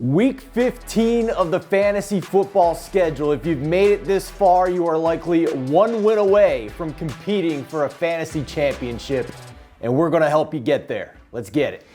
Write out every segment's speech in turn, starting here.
Week 15 of the fantasy football schedule. If you've made it this far, you are likely one win away from competing for a fantasy championship, and we're going to help you get there. Let's get it.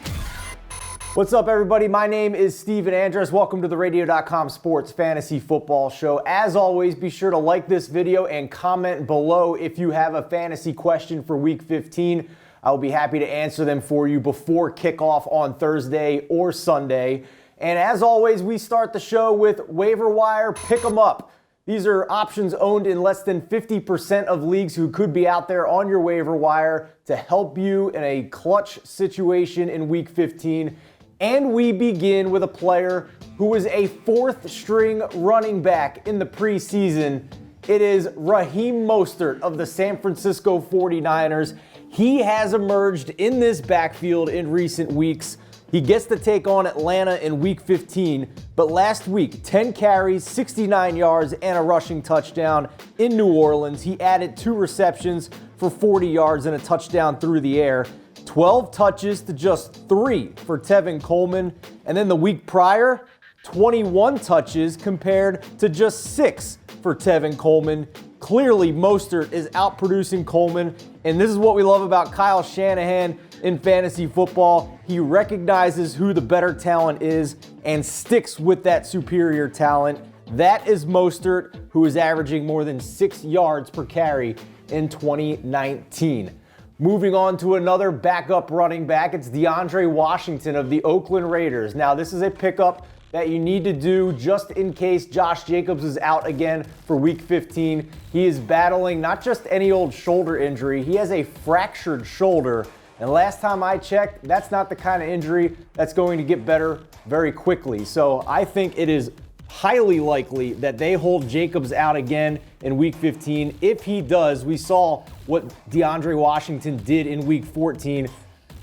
What's up, everybody? My name is Steven Andrus. Welcome to the Radio.com Sports Fantasy Football Show. As always, be sure to like this video and comment below if you have a fantasy question for Week 15. I will be happy to answer them for you before kickoff on Thursday or Sunday. And as always, we start the show with Waiver Wire Pick 'em Up. These are options owned in less than 50% of leagues who could be out there on your waiver wire to help you in a clutch situation in Week 15. And we begin with a player who was a fourth-string running back in the preseason. It is Raheem Mostert of the San Francisco 49ers. He has emerged in this backfield in recent weeks. He gets to take on Atlanta in Week 15, but last week, 10 carries, 69 yards, and a rushing touchdown in New Orleans. He added 2 receptions for 40 yards and a touchdown through the air. 12 touches to just 3 for Tevin Coleman. And then the week prior, 21 touches compared to just 6 for Tevin Coleman. Clearly, Mostert is outproducing Coleman, and this is what we love about Kyle Shanahan in fantasy football. He recognizes who the better talent is and sticks with that superior talent. That is Mostert, who is averaging more than 6 yards per carry in 2019. Moving on to another backup running back, it's DeAndre Washington of the Oakland Raiders. Now, this is a pickup that you need to do just in case Josh Jacobs is out again for Week 15. He is battling not just any old shoulder injury, he has a fractured shoulder. And last time I checked, that's not the kind of injury that's going to get better very quickly. So I think it is highly likely that they hold Jacobs out again in Week 15. If he does, we saw what DeAndre Washington did in Week 14.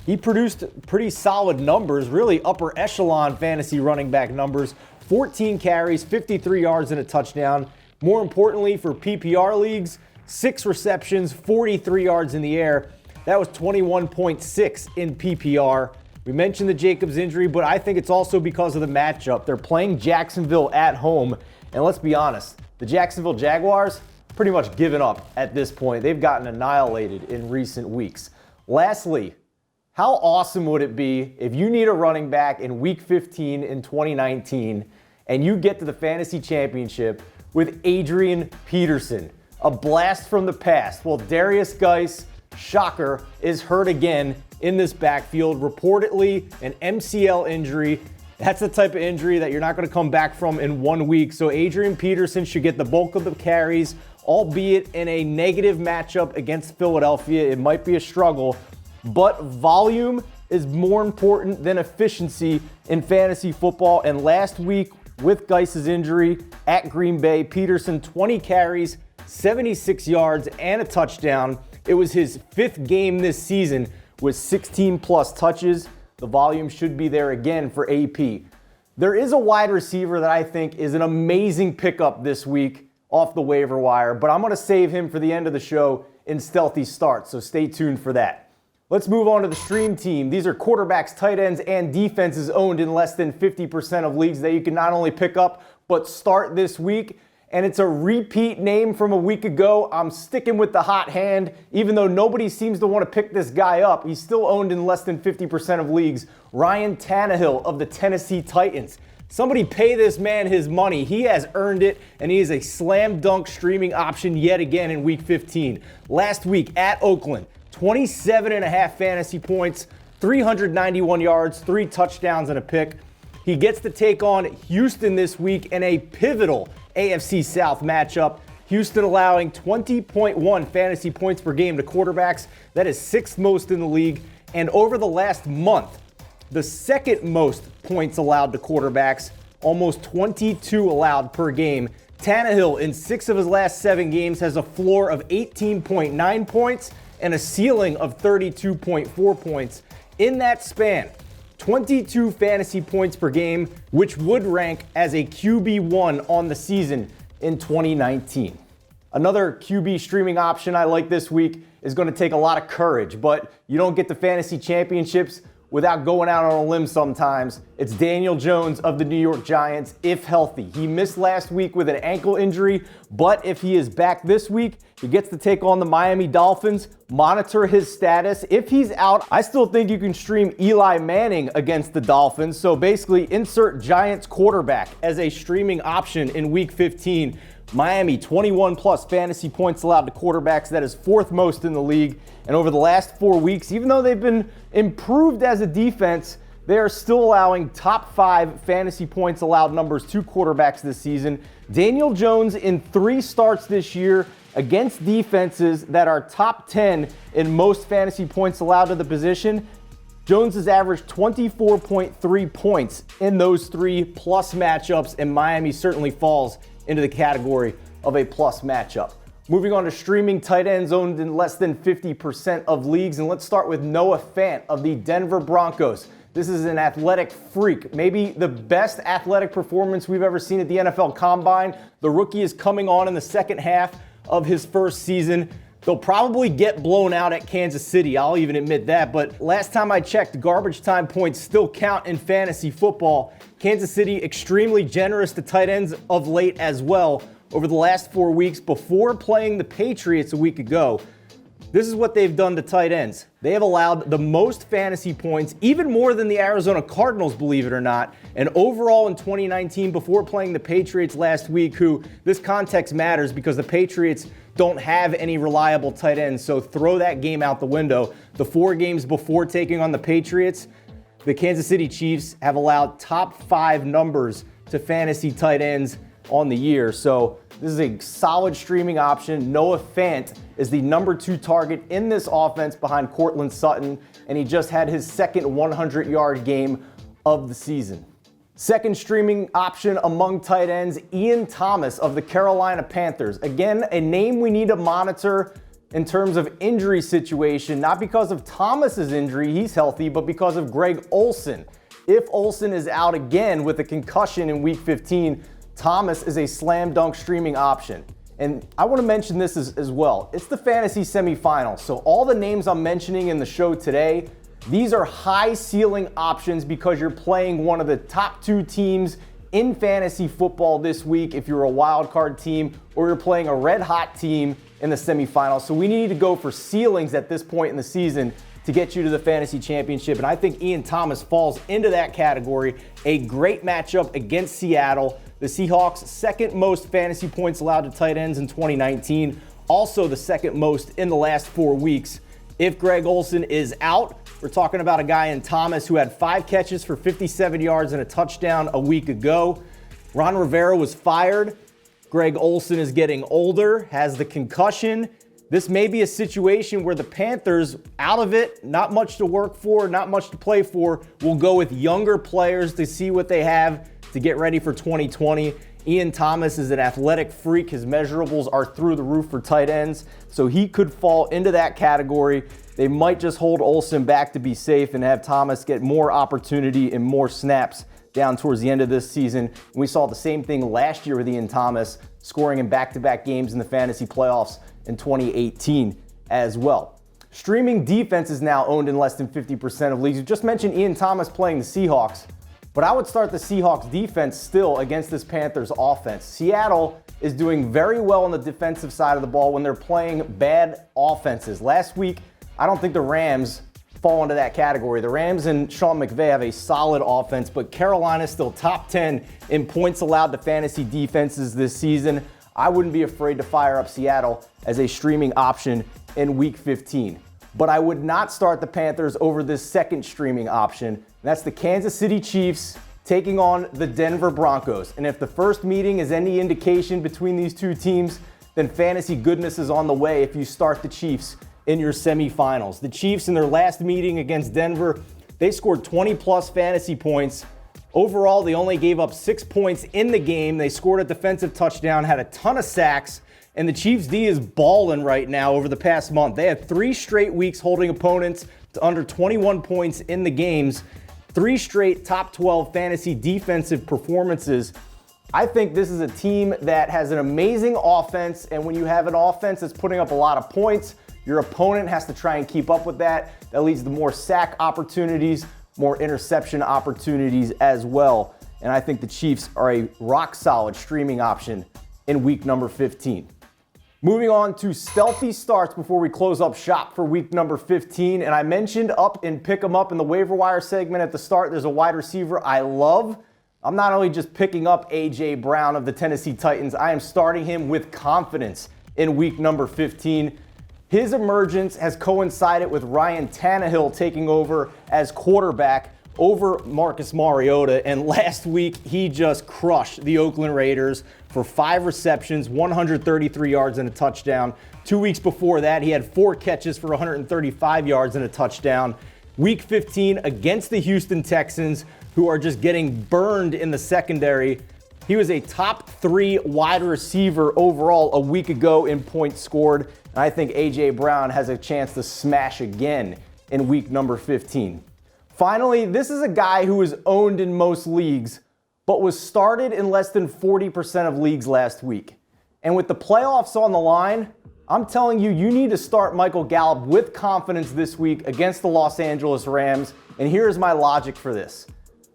He produced pretty solid numbers, really upper echelon fantasy running back numbers. 14 carries, 53 yards, and a touchdown. More importantly, for PPR leagues, 6 receptions, 43 yards in the air. That was 21.6 in PPR. We mentioned the Jacobs injury, but I think it's also because of the matchup. They're playing Jacksonville at home, and let's be honest, the Jacksonville Jaguars pretty much given up at this point. They've gotten annihilated in recent weeks. Lastly, how awesome would it be if you need a running back in Week 15 in 2019 and you get to the fantasy championship with Adrian Peterson, a blast from the past? Well, Darius Geis, shocker, is hurt again in this backfield. Reportedly an MCL injury. That's the type of injury that you're not going to come back from in 1 week. So Adrian Peterson should get the bulk of the carries, albeit in a negative matchup against Philadelphia. It might be a struggle, but volume is more important than efficiency in fantasy football. And last week, with Geis' injury at Green Bay, Peterson 20 carries, 76 yards, and a touchdown. It was his 5th game this season with 16 plus touches. The volume should be there again for AP. There is a wide receiver that I think is an amazing pickup this week off the waiver wire, but I'm going to save him for the end of the show in Stealthy Start, so stay tuned for that. Let's move on to the stream team. These are quarterbacks, tight ends, and defenses owned in less than 50% of leagues that you can not only pick up, but start this week. And it's a repeat name from a week ago. I'm sticking with the hot hand. Even though nobody seems to want to pick this guy up, he's still owned in less than 50% of leagues. Ryan Tannehill of the Tennessee Titans. Somebody pay this man his money. He has earned it, and he is a slam dunk streaming option yet again in Week 15. Last week at Oakland, 27.5 fantasy points, 391 yards, 3 touchdowns, and a pick. He gets to take on Houston this week in a pivotal AFC South matchup. Houston allowing 20.1 fantasy points per game to quarterbacks. That is 6th most in the league. And over the last month, the 2nd most points allowed to quarterbacks, almost 22 allowed per game. Tannehill in 6 of his last 7 games has a floor of 18.9 points and a ceiling of 32.4 points. In that span, 22 fantasy points per game, which would rank as a QB1 on the season in 2019. Another QB streaming option I like this week is going to take a lot of courage, but you don't get the fantasy championships without going out on a limb sometimes. It's Daniel Jones of the New York Giants, if healthy. He missed last week with an ankle injury, but if he is back this week, he gets to take on the Miami Dolphins. Monitor his status. If he's out, I still think you can stream Eli Manning against the Dolphins. So basically, insert Giants quarterback as a streaming option in Week 15. Miami, 21 plus fantasy points allowed to quarterbacks. That is fourth most in the league. And over the last 4 weeks, even though they've been improved as a defense, they are still allowing top 5 fantasy points allowed numbers to quarterbacks this season. Daniel Jones in 3 starts this year against defenses that are top 10 in most fantasy points allowed to the position. Jones has averaged 24.3 points in those 3 plus matchups, and Miami certainly falls into the category of a plus matchup. Moving on to streaming tight ends owned in less than 50% of leagues, and let's start with Noah Fant of the Denver Broncos. This is an athletic freak, maybe the best athletic performance we've ever seen at the NFL Combine. The rookie is coming on in the second half of his first season. They'll probably get blown out at Kansas City, I'll even admit that, but last time I checked, garbage time points still count in fantasy football. Kansas City extremely generous to tight ends of late as well. Over the last 4 weeks before playing the Patriots a week ago, this is what they've done to tight ends. They have allowed the most fantasy points, even more than the Arizona Cardinals, believe it or not. And overall in 2019, before playing the Patriots last week, who this context matters because the Patriots don't have any reliable tight ends, so throw that game out the window. The 4 games before taking on the Patriots, the Kansas City Chiefs have allowed top 5 numbers to fantasy tight ends on the year. So this is a solid streaming option. Noah Fant is the number 2 target in this offense behind Courtland Sutton, and he just had his second 100-yard game of the season. Second streaming option among tight ends, Ian Thomas of the Carolina Panthers. Again, a name we need to monitor in terms of injury situation, not because of Thomas's injury, he's healthy, but because of Greg Olsen. If Olsen is out again with a concussion in Week 15, Thomas is a slam dunk streaming option. And I want to mention this as well. It's the fantasy semifinals. So all the names I'm mentioning in the show today, these are high ceiling options because you're playing one of the top 2 teams in fantasy football this week if you're a wild card team, or you're playing a red hot team in the semifinals. So we need to go for ceilings at this point in the season to get you to the fantasy championship. And I think Ian Thomas falls into that category. A great matchup against Seattle. The Seahawks, second most fantasy points allowed to tight ends in 2019. Also the second most in the last 4 weeks. If Greg Olsen is out, we're talking about a guy in Thomas who had 5 catches for 57 yards and a touchdown a week ago. Ron Rivera was fired. Greg Olsen is getting older, has the concussion. This may be a situation where the Panthers, out of it, not much to work for, not much to play for, will go with younger players to see what they have to get ready for 2020. Ian Thomas is an athletic freak. His measurables are through the roof for tight ends, so he could fall into that category. They might just hold Olsen back to be safe and have Thomas get more opportunity and more snaps down towards the end of this season. We saw the same thing last year with Ian Thomas, scoring in back-to-back games in the fantasy playoffs in 2018 as well. Streaming defense is now owned in less than 50% of leagues. You just mentioned Ian Thomas playing the Seahawks, but I would start the Seahawks defense still against this Panthers offense. Seattle is doing very well on the defensive side of the ball when they're playing bad offenses. Last week, I don't think the Rams fall into that category. The Rams and Sean McVay have a solid offense, but Carolina is still top 10 in points allowed to fantasy defenses this season. I wouldn't be afraid to fire up Seattle as a streaming option in Week 15. But I would not start the Panthers over this second streaming option. And that's the Kansas City Chiefs taking on the Denver Broncos. And if the first meeting is any indication between these two teams, then fantasy goodness is on the way if you start the Chiefs in your semifinals. The Chiefs in their last meeting against Denver, they scored 20 plus fantasy points. Overall, they only gave up 6 points in the game. They scored a defensive touchdown, had a ton of sacks, and the Chiefs D is balling right now over the past month. They had 3 straight weeks holding opponents to under 21 points in the games, 3 straight top 12 fantasy defensive performances. I think this is a team that has an amazing offense, and when you have an offense that's putting up a lot of points, Your opponent has to try and keep up with that. That leads to more sack opportunities, more interception opportunities as well. And I think the Chiefs are a rock-solid streaming option in week number 15. Moving on to stealthy starts before we close up shop for week number 15. And I mentioned up and pick them up in the waiver wire segment at the start. There's a wide receiver I love. I'm not only just picking up A.J. Brown of the Tennessee Titans, I am starting him with confidence in week number 15. His emergence has coincided with Ryan Tannehill taking over as quarterback over Marcus Mariota, and last week he just crushed the Oakland Raiders for 5 receptions, 133 yards and a touchdown. 2 weeks before that, he had 4 catches for 135 yards and a touchdown. Week 15 against the Houston Texans, who are just getting burned in the secondary. He was a top 3 wide receiver overall a week ago in points scored. And I think A.J. Brown has a chance to smash again in week number 15. Finally, this is a guy who was owned in most leagues, but was started in less than 40% of leagues last week. And with the playoffs on the line, I'm telling you, you need to start Michael Gallup with confidence this week against the Los Angeles Rams. And here's my logic for this.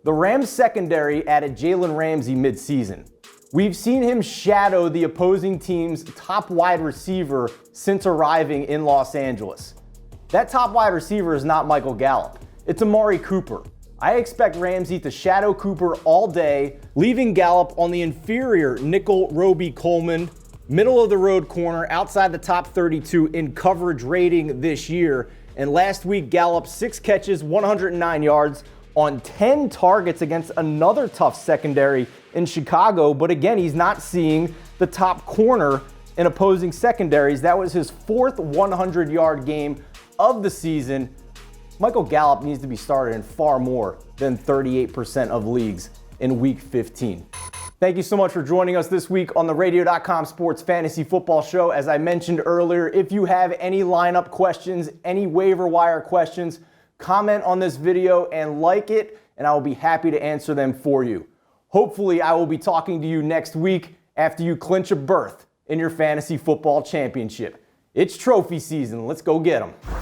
The Rams secondary added Jalen Ramsey midseason. We've seen him shadow the opposing team's top wide receiver since arriving in Los Angeles. That top wide receiver is not Michael Gallup. It's Amari Cooper. I expect Ramsey to shadow Cooper all day, leaving Gallup on the inferior nickel Roby Coleman, middle of the road corner, outside the top 32 in coverage rating this year. And last week, Gallup 6 catches, 109 yards on 10 targets against another tough secondary in Chicago. But again, he's not seeing the top corner in opposing secondaries. That was his 4th 100-yard game of the season. Michael Gallup needs to be started in far more than 38% of leagues in week 15. Thank you so much for joining us this week on the Radio.com Sports Fantasy Football Show. As I mentioned earlier, if you have any lineup questions, any waiver wire questions, comment on this video and like it, and I will be happy to answer them for you. Hopefully, I will be talking to you next week after you clinch a berth in your fantasy football championship. It's trophy season. Let's go get them.